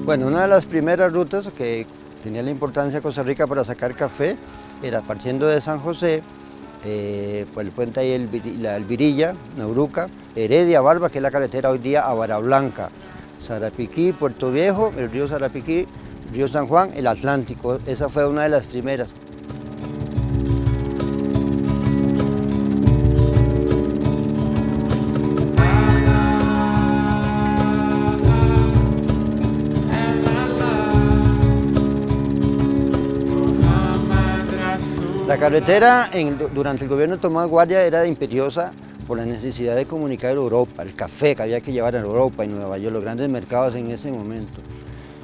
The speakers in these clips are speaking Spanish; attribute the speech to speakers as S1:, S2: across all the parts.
S1: Bueno, una de las primeras rutas que tenía la importancia de Costa Rica para sacar café era partiendo de San José, por el puente ahí la Virilla, Nauruca, Heredia, Barba, que es la carretera hoy día a Vara Blanca, Sarapiquí, Puerto Viejo, el río Sarapiquí, río San Juan, el Atlántico. Esa fue una de las primeras. La carretera durante el gobierno de Tomás Guardia era imperiosa por la necesidad de comunicar a Europa, el café que había que llevar a Europa y Nueva York, los grandes mercados en ese momento.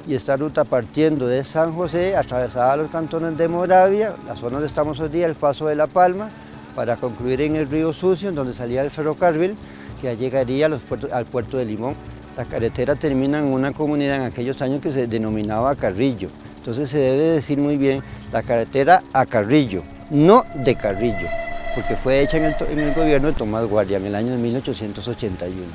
S1: Y esta ruta partiendo de San José, atravesaba los cantones de Moravia, la zona donde estamos hoy día, el Paso de la Palma, para concluir en el río Sucio, en donde salía el ferrocarril, que ya llegaría al puerto de Limón. La carretera termina en una comunidad en aquellos años que se denominaba Carrillo. Entonces se debe decir muy bien la carretera a Carrillo, no de Carrillo, porque fue hecha en el gobierno de Tomás Guardia en el año 1881.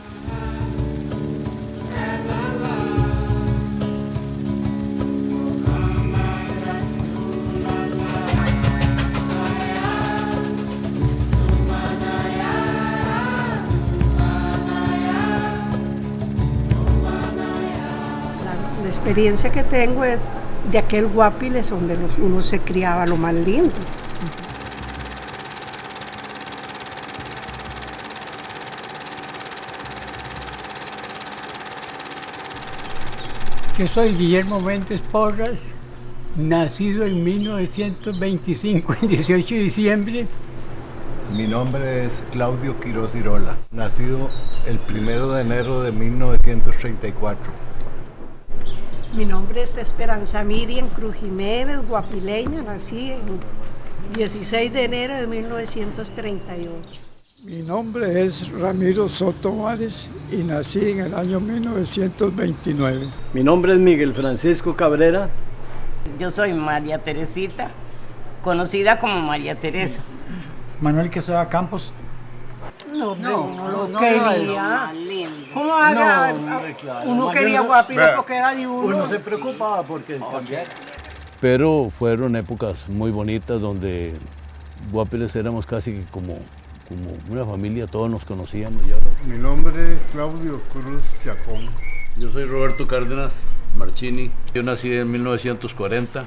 S2: La experiencia que tengo es de aquel Guapiles donde uno se criaba lo más lindo.
S3: Yo soy Guillermo Méndez Porras, nacido en 1925, el 18 de diciembre.
S4: Mi nombre es Claudio Quiroz Irola, nacido el 1 de enero de 1934.
S2: Mi nombre es Esperanza Miriam Cruz Jiménez, guapileña, nací el 16 de enero de 1938.
S5: Mi nombre es Ramiro Soto Vares y nací en el año 1929.
S6: Mi nombre es Miguel Francisco Cabrera.
S7: Yo soy María Teresita, conocida como María Teresa.
S8: Manuel Quesada Campos.
S2: No lo quería. ¿Cómo
S6: Claro.
S2: uno quería Guapiles porque era de uno?
S6: Uno se preocupaba porque cambiar.
S9: Pero fueron épocas muy bonitas donde Guapiles éramos casi que como una familia, todos nos conocíamos. Y ahora...
S4: Mi nombre es Claudio Cruz Chacón.
S9: Yo soy Roberto Cárdenas Marchini, yo nací en 1940.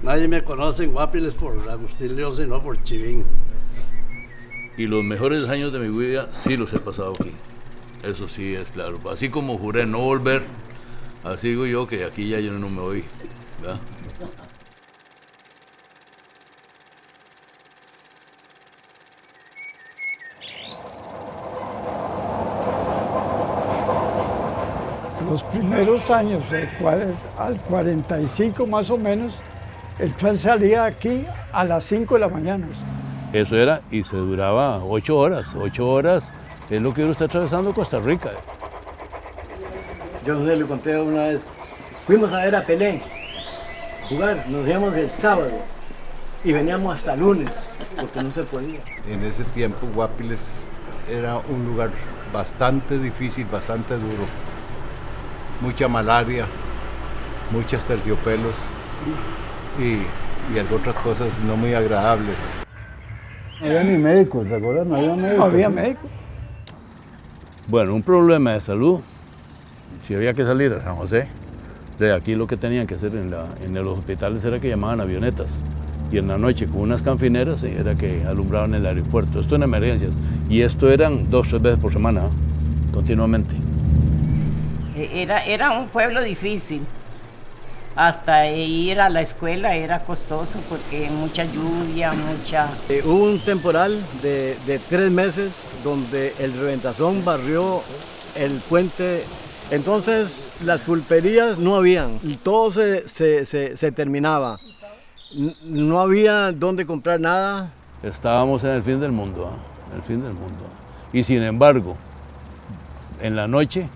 S6: Nadie me conoce en Guapiles por Agustín León, sino por Chivín.
S9: Y los mejores años de mi vida sí los he pasado aquí. Eso sí es claro. Así como juré no volver, así digo yo que aquí ya yo no me voy, ¿verdad?
S5: Los primeros años, al 45 más o menos, el tren salía aquí a las 5 de la mañana.
S9: Eso era, y se duraba 8 horas. 8 horas es lo que uno está atravesando Costa Rica.
S6: Yo no sé, le conté una vez. Fuimos a ver a Pelé jugar, nos íbamos el sábado y veníamos hasta lunes, porque no se podía.
S4: En ese tiempo Guapiles era un lugar bastante difícil, bastante duro. Mucha malaria, muchos terciopelos y otras cosas no muy agradables.
S1: No había ni médicos, ¿recuerdas? No había médicos.
S5: No había médico.
S9: Bueno, un problema de salud, si había que salir a San José, de aquí lo que tenían que hacer en los hospitales era que llamaban avionetas. Y en la noche con unas canfineras era que alumbraban el aeropuerto. Esto en emergencias. Y esto eran 2 o 3 veces por semana, continuamente.
S7: Era un pueblo difícil. Hasta ir a la escuela era costoso porque mucha lluvia,
S6: Hubo un temporal de 3 meses donde el Reventazón barrió el puente. Entonces las pulperías no habían y todo se terminaba. No había dónde comprar nada.
S9: Estábamos en el fin del mundo, el fin del mundo. Y sin embargo, en la noche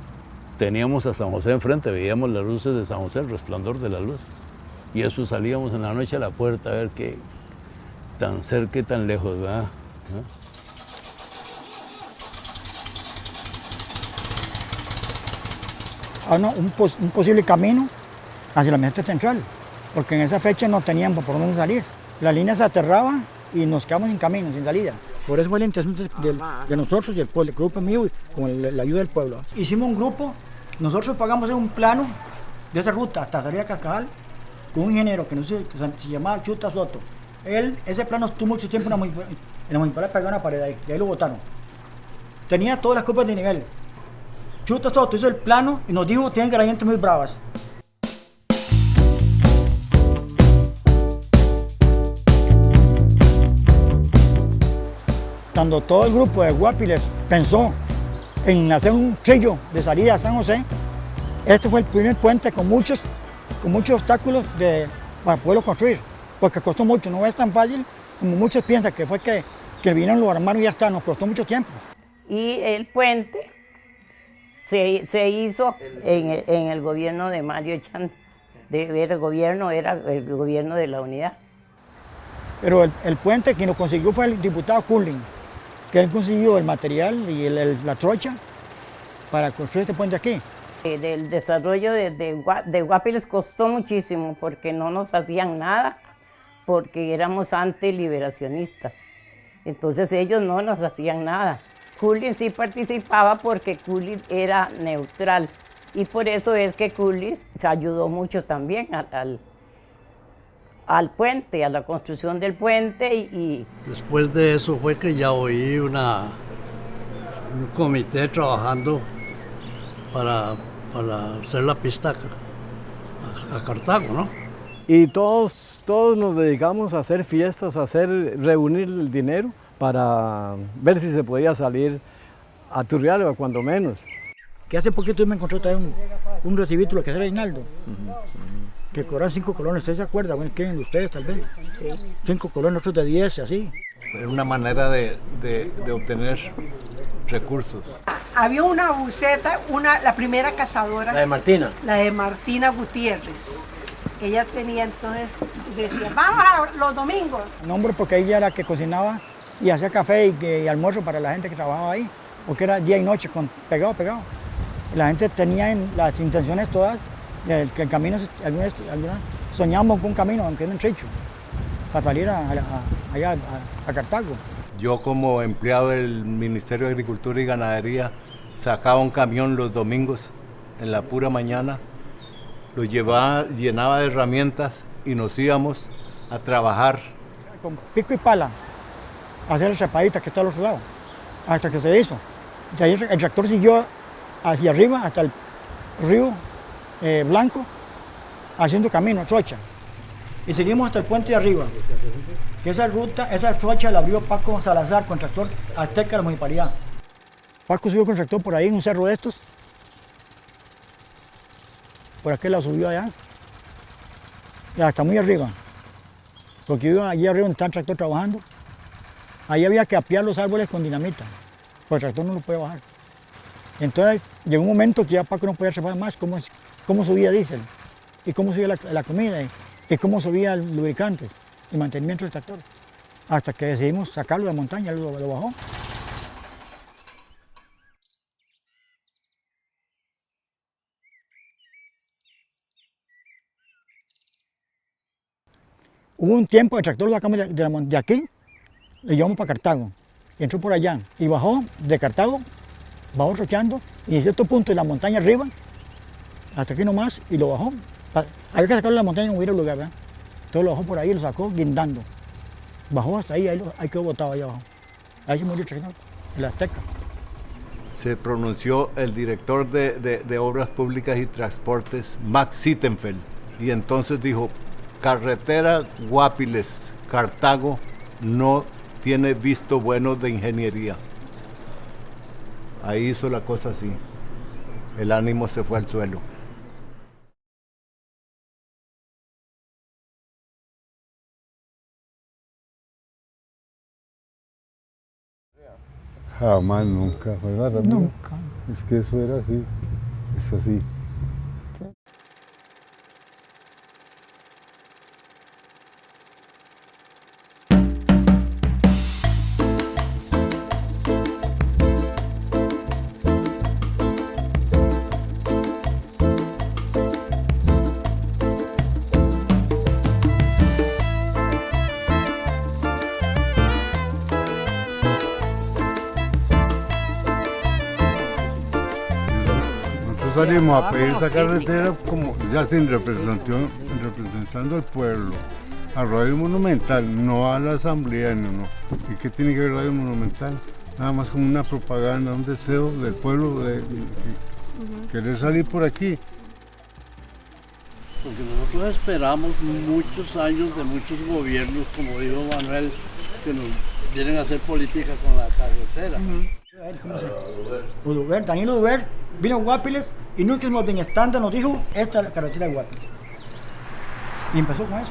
S9: teníamos a San José enfrente, veíamos las luces de San José, el resplandor de la luz. Y eso salíamos en la noche a la puerta a ver qué tan cerca y tan lejos, ¿verdad?
S8: un posible camino hacia la meseta central, porque en esa fecha no teníamos por dónde salir. La línea se aterraba y nos quedamos sin camino, sin salida. Por eso fue la intención de nosotros y el pueblo, el grupo mío, con la ayuda del pueblo. Hicimos un grupo, nosotros pagamos un plano de esa ruta hasta salir a Cascabel con un ingeniero que se llamaba Chuta Soto. Ese plano estuvo mucho tiempo en la municipalidad pegó una pared ahí, de ahí lo botaron. Tenía todas las curvas de nivel. Chuta Soto hizo el plano y nos dijo, tienen que la gente muy bravas. Cuando todo el grupo de Guapiles pensó en hacer un trillo de salida a San José, este fue el primer puente con muchos obstáculos para poderlo construir, porque costó mucho, no es tan fácil como muchos piensan que fue que vinieron, lo armaron y ya está, nos costó mucho tiempo.
S7: Y el puente se hizo en el gobierno de Mario Echandi. Era el gobierno de la unidad.
S8: Pero el puente quien lo consiguió fue el diputado Culling, que él consiguió el material y la trocha para construir este puente aquí.
S7: El desarrollo de Guapiles costó muchísimo porque no nos hacían nada, porque éramos antiliberacionistas. Entonces ellos no nos hacían nada. Culling sí participaba porque Culling era neutral y por eso es que Culling se ayudó mucho también al puente, a la construcción del puente y...
S6: Después de eso fue que ya oí un comité trabajando para hacer la pista a Cartago, ¿no? Y todos nos dedicamos a hacer fiestas, reunir el dinero para ver si se podía salir a Turrialba, cuando menos.
S8: Que hace poquito yo me encontré también un recibito, lo que era Reinaldo, que cobraban 5 colones, ¿ustedes se acuerdan? Bueno, ¿quién de ustedes tal vez?
S7: Sí.
S8: 5 colones, otros de 10, así.
S4: Era una manera de obtener recursos.
S2: Había una buceta, la primera cazadora.
S6: La de Martina.
S2: La de Martina Gutiérrez. Ella tenía entonces, decía, vamos los domingos.
S8: Nombre porque ella era la que cocinaba y hacía café y almuerzo para la gente que trabajaba ahí, porque era día y noche, pegado. La gente tenía las intenciones todas, que el camino, algunas soñamos con un camino, aunque era un trecho, para salir allá a Cartago.
S4: Yo como empleado del Ministerio de Agricultura y Ganadería sacaba un camión los domingos en la pura mañana, lo llenaba de herramientas y nos íbamos a trabajar.
S8: Con pico y pala, a hacer la chapadita que está al otro lado, hasta que se hizo. Y ahí el tractor siguió hacia arriba, hasta el río Blanco, haciendo camino, trocha. Y seguimos hasta el puente de arriba, que esa trocha la abrió Paco Salazar con tractor azteca de la municipalidad. Paco subió con tractor por ahí en un cerro de estos, por aquel la subió allá, y hasta muy arriba, porque iba allí arriba donde está el tractor trabajando, ahí había que apiar los árboles con dinamita, porque el tractor no lo puede bajar. Entonces llegó un momento que ya Paco no podía trepar más, cómo subía diésel, y cómo subía la comida, y cómo subía lubricantes y mantenimiento del tractor, hasta que decidimos sacarlo de la montaña, lo bajó. Hubo un tiempo, el tractor lo sacamos de aquí, lo llevamos para Cartago, entró por allá y bajó de Cartago, bajó rochando y en cierto punto de la montaña arriba, hasta aquí nomás, y lo bajó. Había que sacarlo de la montaña y no hubiera lugar, ¿verdad? Entonces lo bajó por ahí y lo sacó guindando. Bajó hasta ahí quedó botado allá abajo. Ahí se murió el tractor, el Azteca.
S4: Se pronunció el director de Obras Públicas y Transportes, Max Sittenfeld, y entonces dijo, carretera Guapiles, Cartago, no tiene visto bueno de ingeniería. Ahí hizo la cosa así. El ánimo se fue al suelo.
S10: Jamás, nunca, ¿verdad?
S8: Nunca.
S10: Es que eso era así, es así.
S4: nosotros salimos a pedir esa carretera como ya sin representando al pueblo, a Radio Monumental, no a la asamblea, no. ¿Y qué tiene que ver Radio Monumental? Nada más como una propaganda, un deseo del pueblo de querer salir por aquí.
S11: Porque nosotros esperamos muchos años de muchos gobiernos, como dijo Manuel, que nos vienen a hacer política con la carretera.
S8: ¿Cómo se llama? Danilo Uber vino a Guapiles y nunca nos bien estándar nos dijo, esta es la carretera de Guapiles. Y empezó con eso.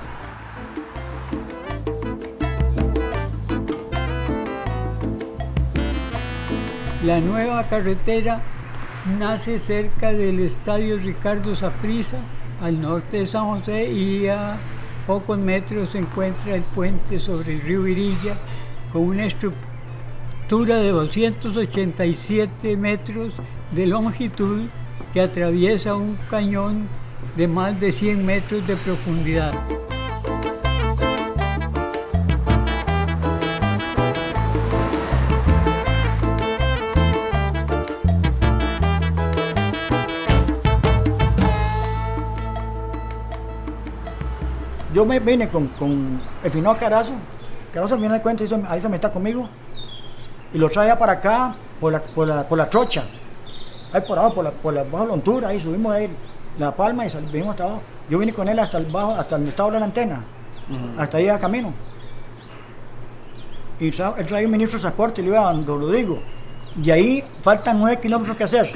S3: La nueva carretera nace cerca del estadio Ricardo Saprissa, al norte de San José, y a pocos metros se encuentra el puente sobre el río Virilla, con una estructura de 287 metros de longitud que atraviesa un cañón de más de 100 metros de profundidad.
S8: Yo me vine con el finado Carazo. Carazo me da cuenta, ahí se me está conmigo. Y lo traía para acá por la trocha. Ahí por abajo, por la baja lontura, ahí subimos ahí la palma y vinimos hasta abajo. Yo vine con él hasta donde estaba la antena, hasta ahí a camino. Y él traía un ministro de transporte y le iba a Don Rodrigo. Y ahí faltan 9 kilómetros que hacer.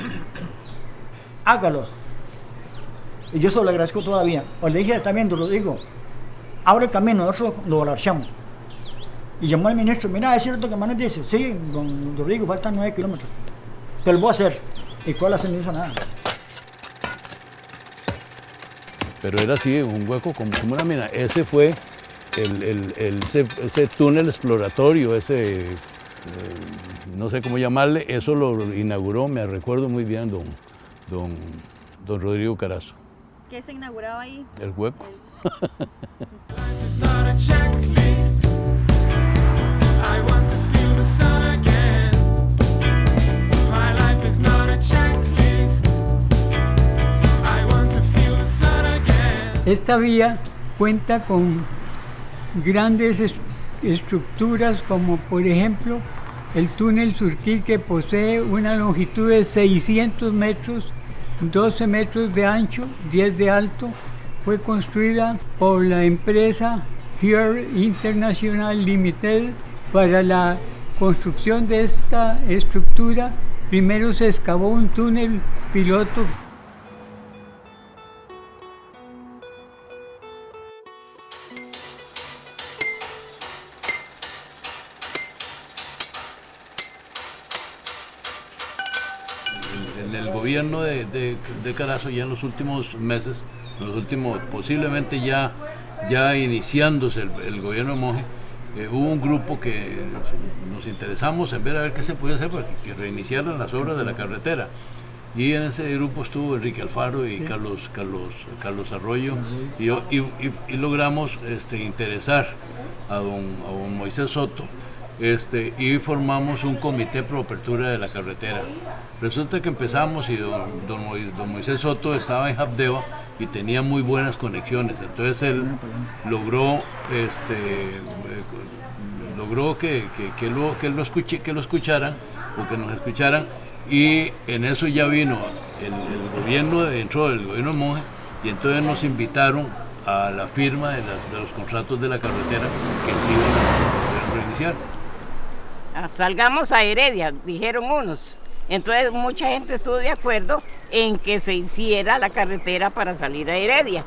S8: Hágalos. Y yo se lo agradezco todavía. O le dije también, Don Rodrigo, abre el camino, nosotros lo marchamos. Y llamó al ministro, mira, es cierto que Manuel dice, sí, Don Rodrigo, faltan 9 kilómetros. Te lo voy a hacer. ¿Y cuál hace? No hizo nada.
S9: Pero era así, un hueco como una mina. Ese fue ese túnel exploratorio, no sé cómo llamarle, eso lo inauguró, me recuerdo muy bien, don Rodrigo Carazo.
S12: ¿Qué se inauguraba ahí?
S9: El hueco.
S3: Esta vía cuenta con grandes estructuras como por ejemplo el túnel Surquí, que posee una longitud de 600 metros, 12 metros de ancho, 10 de alto. Fue construida por la empresa Here International Limited. Para la construcción de esta estructura, primero se excavó un túnel piloto.
S9: En el gobierno de Carazo, ya en los últimos meses, posiblemente ya iniciándose el gobierno de Monge, hubo un grupo que nos interesamos en ver a ver qué se podía hacer para que reiniciaran las obras de la carretera. Y en ese grupo estuvo Enrique Alfaro y Carlos Arroyo, y logramos interesar a don Moisés Soto, y formamos un comité pro apertura de la carretera. Resulta que empezamos y don Moisés Soto estaba en Habdeba y tenía muy buenas conexiones, entonces él logró que lo escucharan o que nos escucharan, y en eso ya vino el gobierno, dentro del gobierno de Monge, y entonces nos invitaron a la firma de los contratos de la carretera que se iban a reiniciar.
S7: Salgamos a Heredia, dijeron unos. Entonces mucha gente estuvo de acuerdo en que se hiciera la carretera para salir a Heredia,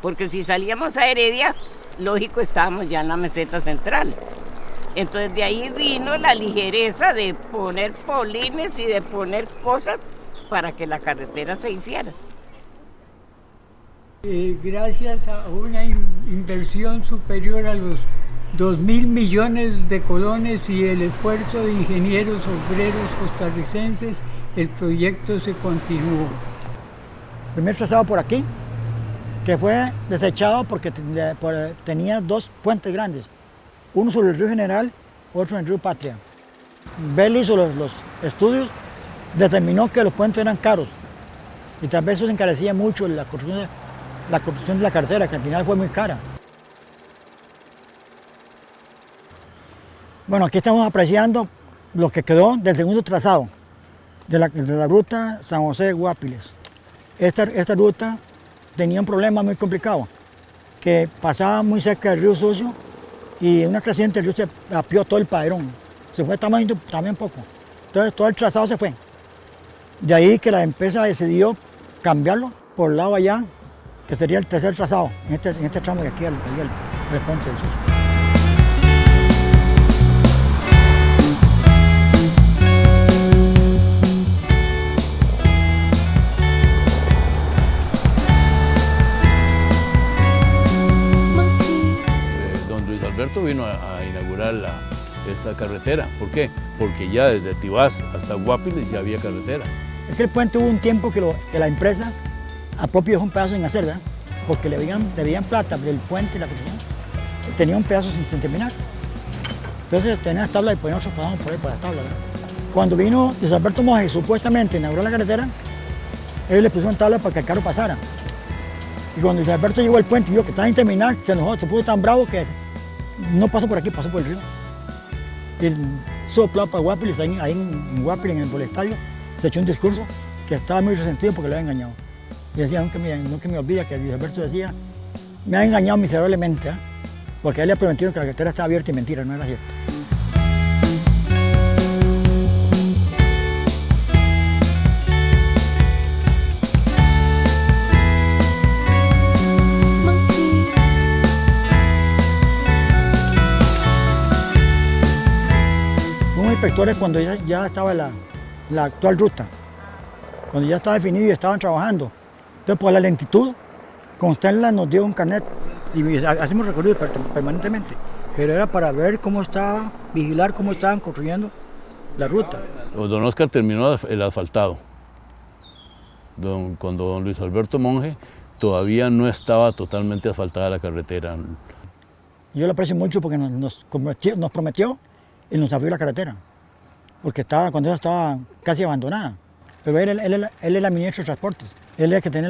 S7: porque si salíamos a Heredia, lógico, estábamos ya en la meseta central. Entonces de ahí vino la ligereza de poner polines y de poner cosas para que la carretera se hiciera.
S3: Gracias a una inversión superior a los 2.000 millones de colones y el esfuerzo de ingenieros obreros costarricenses, el proyecto se continuó.
S8: Primer trazado por aquí, que fue desechado porque tenía 2 puentes grandes, uno sobre el río General, otro en el río Patria. Bell hizo los estudios, determinó que los puentes eran caros Y tal vez eso se encarecía mucho la construcción de la carretera, que al final fue muy cara. Bueno, aquí estamos apreciando lo que quedó del segundo trazado de la ruta San José-Guápiles. Esta ruta tenía un problema muy complicado, que pasaba muy cerca del río Sucio y en una creciente el río se apió todo el padrón. Se fue también poco. Entonces todo el trazado se fue. De ahí que la empresa decidió cambiarlo por el lado allá, que sería el tercer trazado, en este tramo de aquí al puente del Sucio.
S9: Alberto vino a inaugurar esta carretera. ¿Por qué? Porque ya desde Tibás hasta Guápiles ya había carretera.
S8: Es que el puente hubo un tiempo que la empresa a propio dejó un pedazo sin hacer, ¿verdad? Porque le debían plata del puente y la construcción. Tenía un pedazo sin terminar. Entonces tenía las tablas y pues nosotros pasamos por ahí por las tablas, ¿verdad? Cuando vino Luis Alberto Monge supuestamente a inaugurar la carretera, ellos le pusieron tablas para que el carro pasara. Y cuando Luis Alberto llegó al puente y vio que estaba sin terminar, se enojó, se puso tan bravo que no pasó por aquí, pasó por el río. Y él sopló para Guápiles, ahí en Guápiles, en el Estadio, se echó un discurso que estaba muy resentido porque lo había engañado. Y decía, nunca me olvida que Luis Alberto decía, me ha engañado miserablemente, ¿eh? Porque a él le prometieron que la carretera estaba abierta y mentira, no era cierto. Inspectores cuando ya estaba la actual ruta, cuando ya estaba definido y estaban trabajando. Entonces, por la lentitud, Constella nos dio un carnet y hacemos recorridos permanentemente, pero era para ver cómo estaba, vigilar cómo estaban construyendo la ruta.
S9: Don Oscar terminó el asfaltado. Cuando don Luis Alberto Monge todavía no estaba totalmente asfaltada la carretera.
S8: Yo lo aprecio mucho porque nos prometió y nos abrió la carretera, porque cuando ella estaba casi abandonada. Pero él es la ministra de Transportes, él es el que tiene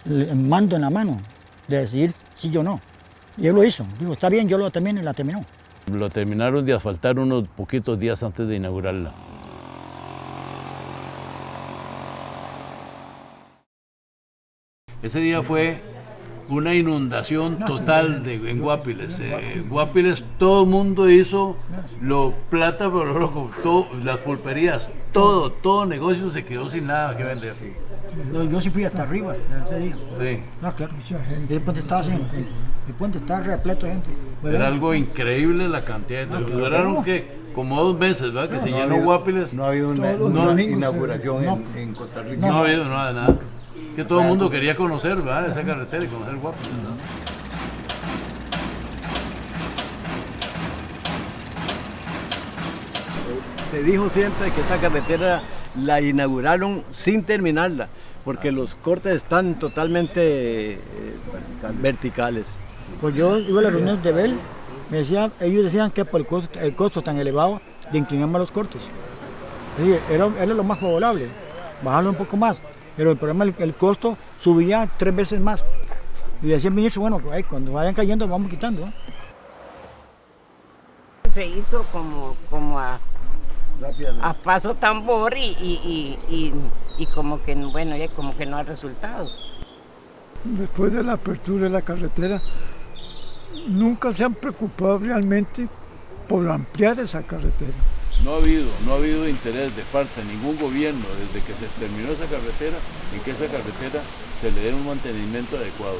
S8: el mando en la mano de decidir sí o no. Y él lo hizo, digo, está bien, yo lo termino y la terminó.
S9: Lo terminaron de asfaltar unos poquitos días antes de inaugurarla. Ese día fue una inundación total en Guápiles. Guápiles todo el mundo hizo lo plata, pero loco, las pulperías, todo negocio se quedó sin nada que vender.
S8: Yo sí fui hasta arriba ese día.
S9: Sí.
S8: No, claro. El puente estaba repleto de gente.
S9: Era algo increíble la cantidad de gente. Duraron como 2 meses, ¿verdad? Que se llenó Guápiles.
S4: No ha habido una inauguración en Costa Rica.
S9: No ha habido nada. Que todo el mundo quería conocer, ¿verdad? Esa carretera y conocer Guápiles, ¿no?
S6: Se dijo siempre que esa carretera la inauguraron sin terminarla, porque los cortes están totalmente verticales.
S8: Pues yo iba a las reuniones de Bell, ellos decían que por el costo tan elevado de inclinar más los cortes. Era lo más favorable, bajarlo un poco más. Pero el problema es que el costo subía 3 veces más. Y decía el ministro, bueno, cuando vayan cayendo vamos quitando, ¿eh?
S7: Se hizo como a paso tambor y como que, bueno, como que no ha resultado.
S5: Después de la apertura de la carretera, nunca se han preocupado realmente por ampliar esa carretera.
S9: No ha habido interés de parte de ningún gobierno desde que se terminó esa carretera en que esa carretera se le dé un mantenimiento adecuado.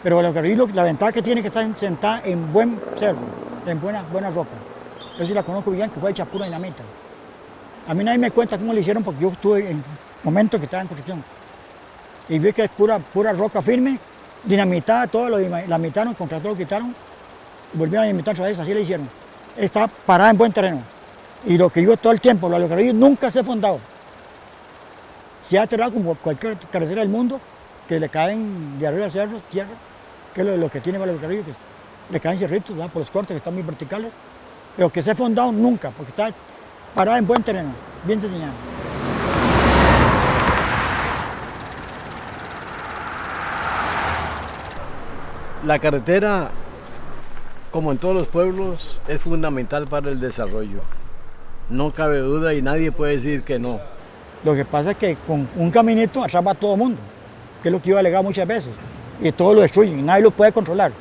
S8: Pero la ventaja que tiene que estar sentada en buen cerro, en buena roca. Yo sí la conozco bien, que fue hecha pura dinamita. A mí nadie me cuenta cómo le hicieron porque yo estuve en momentos que estaba en construcción. Y vi que es pura roca firme, dinamitada, todo lo dinamitaron, el contrato lo quitaron, y volvieron a dinamitar otra vez, así le hicieron. Está parada en buen terreno. Y lo que yo todo el tiempo, lo que nunca se ha fundado. Se ha aterrado como cualquier carretera del mundo, que le caen de arriba cerros, tierra, que es lo que tiene Valle Carrillo, que le caen cerritos, ¿verdad? Por los cortes que están muy verticales. Pero que se ha fundado nunca, porque está parada en buen terreno, bien diseñada.
S6: La carretera, como en todos los pueblos, es fundamental para el desarrollo. No cabe duda y nadie puede decir que no.
S8: Lo que pasa es que con un caminito atrapa a todo el mundo, que es lo que yo he alegado muchas veces. Y todo lo destruyen, nadie lo puede controlar.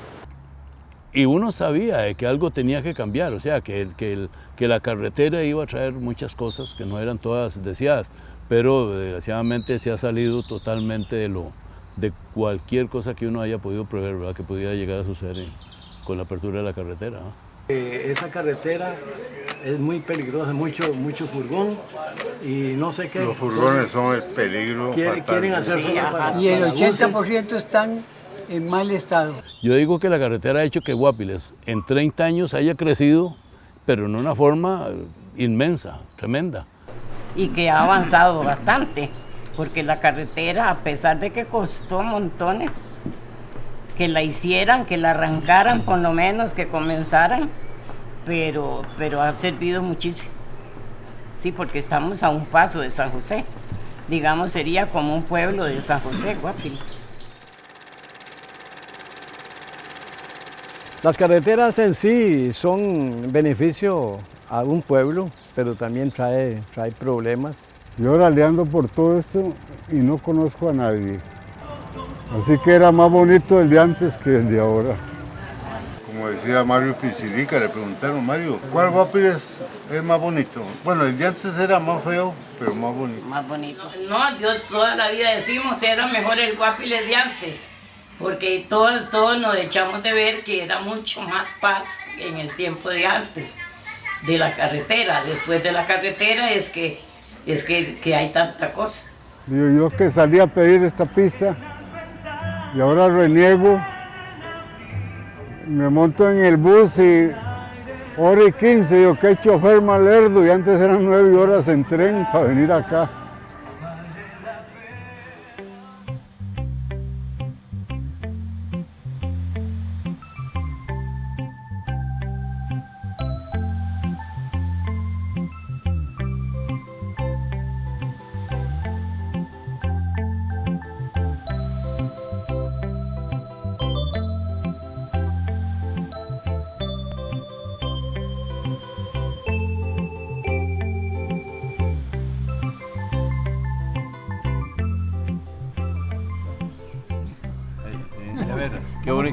S9: Y uno sabía de que algo tenía que cambiar, o sea, que la carretera iba a traer muchas cosas que no eran todas deseadas, pero desgraciadamente se ha salido totalmente de cualquier cosa que uno haya podido prever, ¿verdad? Que pudiera llegar a suceder con la apertura de la carretera, ¿no?
S6: Esa carretera es muy peligrosa, mucho furgón y no sé qué.
S4: Los furgones son el peligro.
S6: Quieren hacer para
S3: y el 80% están en mal estado.
S9: Yo digo que la carretera ha hecho que Guapiles en 30 años haya crecido, pero en una forma inmensa, tremenda.
S7: Y que ha avanzado bastante, porque la carretera, a pesar de que costó montones, que la hicieran, que la arrancaran, por lo menos que comenzaran, pero ha servido muchísimo. Sí, porque estamos a un paso de San José. Digamos, sería como un pueblo de San José, Guapiles.
S6: Las carreteras en sí son beneficio a un pueblo, pero también trae problemas.
S10: Yo ahora le ando por todo esto y no conozco a nadie. Así que era más bonito el de antes que el de ahora.
S4: Como decía Mario Pichilica, le preguntaron, Mario, ¿cuál Guapiles es más bonito? Bueno, el de antes era más feo, pero más bonito.
S7: Más bonito. No, yo toda la vida decimos era mejor el Guapiles de antes, porque todos nos echamos de ver que era mucho más paz en el tiempo de antes, de la carretera. Después de la carretera es que hay tanta cosa.
S10: Digo, yo que salí a pedir esta pista y ahora reniego, me monto en el bus y hora y 15, digo, qué chofer más lerdo, y antes eran 9 horas en tren para venir acá.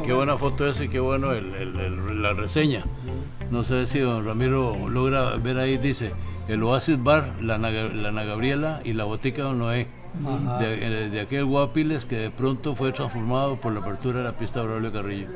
S9: Qué buena foto esa y qué bueno la reseña. No sé si don Ramiro logra ver ahí, dice, el Oasis Bar, la Ana Gabriela y la Botica Don Noé, de aquel Guapiles que de pronto fue transformado por la apertura de la pista Braulio Carrillo.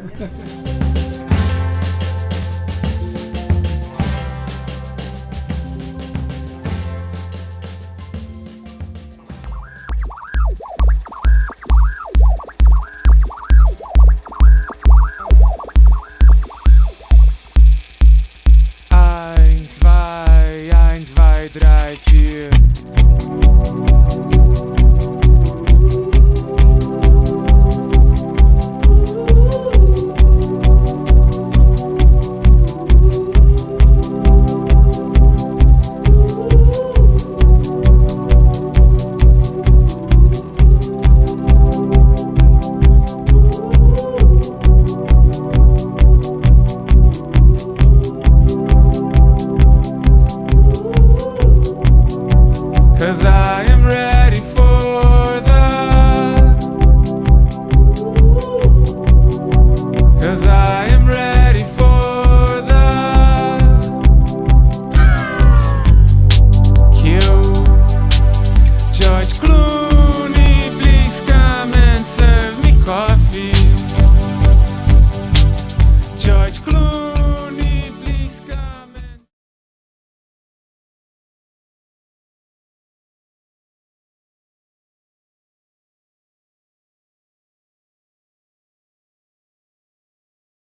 S13: I am ready.